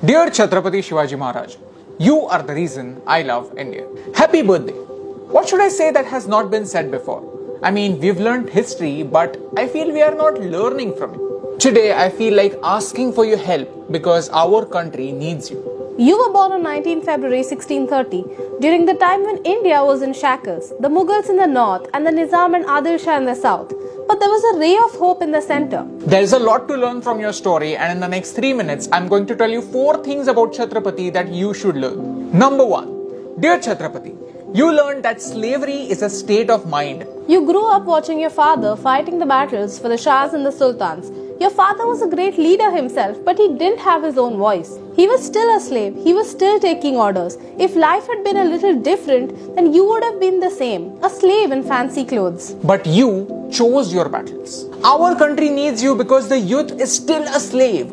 Dear Chhatrapati Shivaji Maharaj, you are the reason I love India. Happy birthday. What should I say that has not been said before? I mean, we've learned history, but I feel we are not learning from it. Today, I feel like asking for your help because our country needs you. You were born on 19 February 1630, during the time when India was in shackles, the Mughals in the north and the Nizam and Adil Shah in the south. But there was a ray of hope in the center. There's a lot to learn from your story, and in the next 3 minutes, I'm going to tell you 4 things about Chhatrapati that you should learn. Number 1. Dear Chhatrapati, you learned that slavery is a state of mind. You grew up watching your father fighting the battles for the Shahs and the Sultans. Your father was a great leader himself, but he didn't have his own voice. He was still a slave. He was still taking orders. If life had been a little different, then you would have been the same, a slave in fancy clothes. But you chose your battles. Our country needs you because the youth is still a slave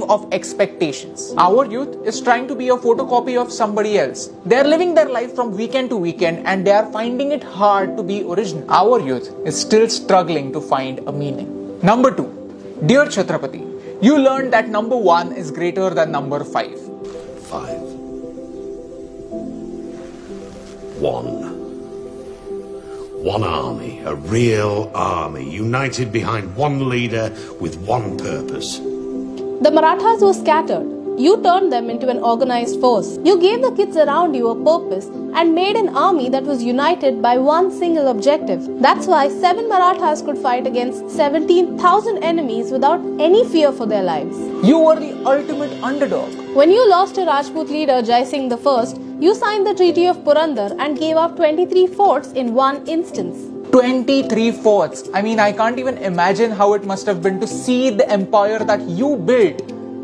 of expectations. Our youth is trying to be a photocopy of somebody else. They are living their life from weekend to weekend and they are finding it hard to be original. Our youth is still struggling to find a meaning. Number 2. Dear Chhatrapati, you learned that number 1 is greater than number 5. 5. 1. One army, a real army, united behind one leader with one purpose. The Marathas were scattered. You turned them into an organized force. You gave the kids around you a purpose and made an army that was united by one single objective. That's why 7 Marathas could fight against 17,000 enemies without any fear for their lives. You were the ultimate underdog. When you lost to Rajput leader Jai Singh I, you signed the Treaty of Purandar and gave up 23 forts in one instance. 23 forts. I mean, I can't even imagine how it must have been to see the empire that you built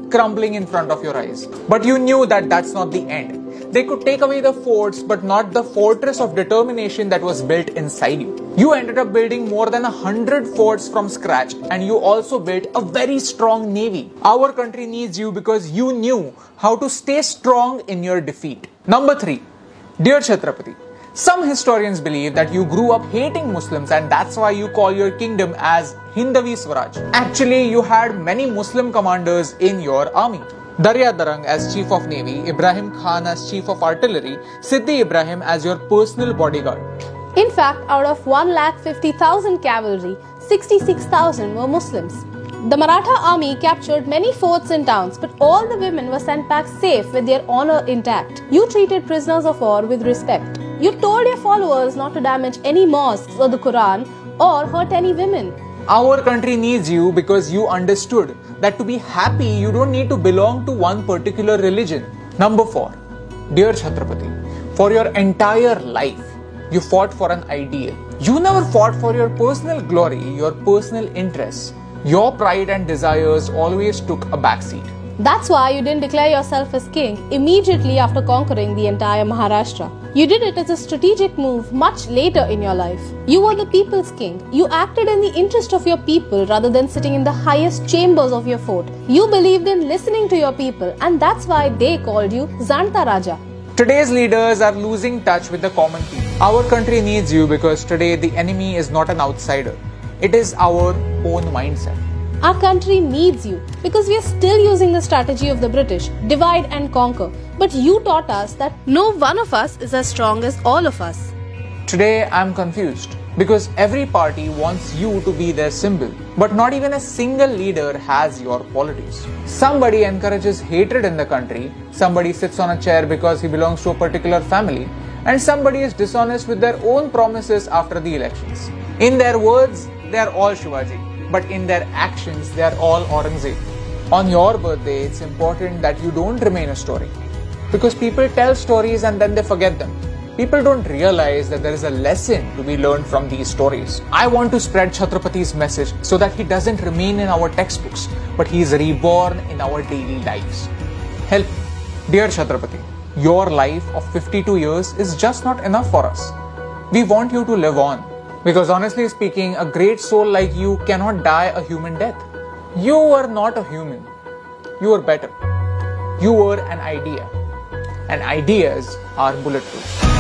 crumbling in front of your eyes. But you knew that that's not the end. They could take away the forts, but not the fortress of determination that was built inside you. You ended up building more than 100 forts from scratch, and you also built a very strong navy. Our country needs you because you knew how to stay strong in your defeat. Number 3. Dear Chhatrapati, some historians believe that you grew up hating Muslims and that's why you call your kingdom as Hindavi Swaraj. Actually, you had many Muslim commanders in your army. Darya Darang as Chief of Navy, Ibrahim Khan as Chief of Artillery, Siddhi Ibrahim as your personal bodyguard. In fact, out of 150,000 cavalry, 66,000 were Muslims. The Maratha army captured many forts and towns, but all the women were sent back safe with their honor intact. You treated prisoners of war with respect. You told your followers not to damage any mosques or the Quran or hurt any women. Our country needs you because you understood that to be happy, you don't need to belong to one particular religion. Number 4. Dear Chhatrapati, for your entire life, you fought for an ideal. You never fought for your personal glory, your personal interests. Your pride and desires always took a backseat. That's why you didn't declare yourself as king immediately after conquering the entire Maharashtra. You did it as a strategic move much later in your life. You were the people's king. You acted in the interest of your people rather than sitting in the highest chambers of your fort. You believed in listening to your people, and that's why they called you Zanta Raja. Today's leaders are losing touch with the common people. Our country needs you because today the enemy is not an outsider. It is our own mindset. Our country needs you because we are still using the strategy of the British, divide and conquer. But you taught us that no one of us is as strong as all of us. Today I'm confused because every party wants you to be their symbol, but not even a single leader has your qualities. Somebody encourages hatred in the country, somebody sits on a chair because he belongs to a particular family, and somebody is dishonest with their own promises after the elections. In their words, they are all Shivaji. But in their actions, they are all Aurangzeb. On your birthday, it's important that you don't remain a story. Because people tell stories and then they forget them. People don't realize that there is a lesson to be learned from these stories. I want to spread Chhatrapati's message so that he doesn't remain in our textbooks, but he is reborn in our daily lives. Help me. Dear Chhatrapati, your life of 52 years is just not enough for us. We want you to live on. Because honestly speaking, a great soul like you cannot die a human death. You were not a human. You were better. You were an idea. And ideas are bulletproof.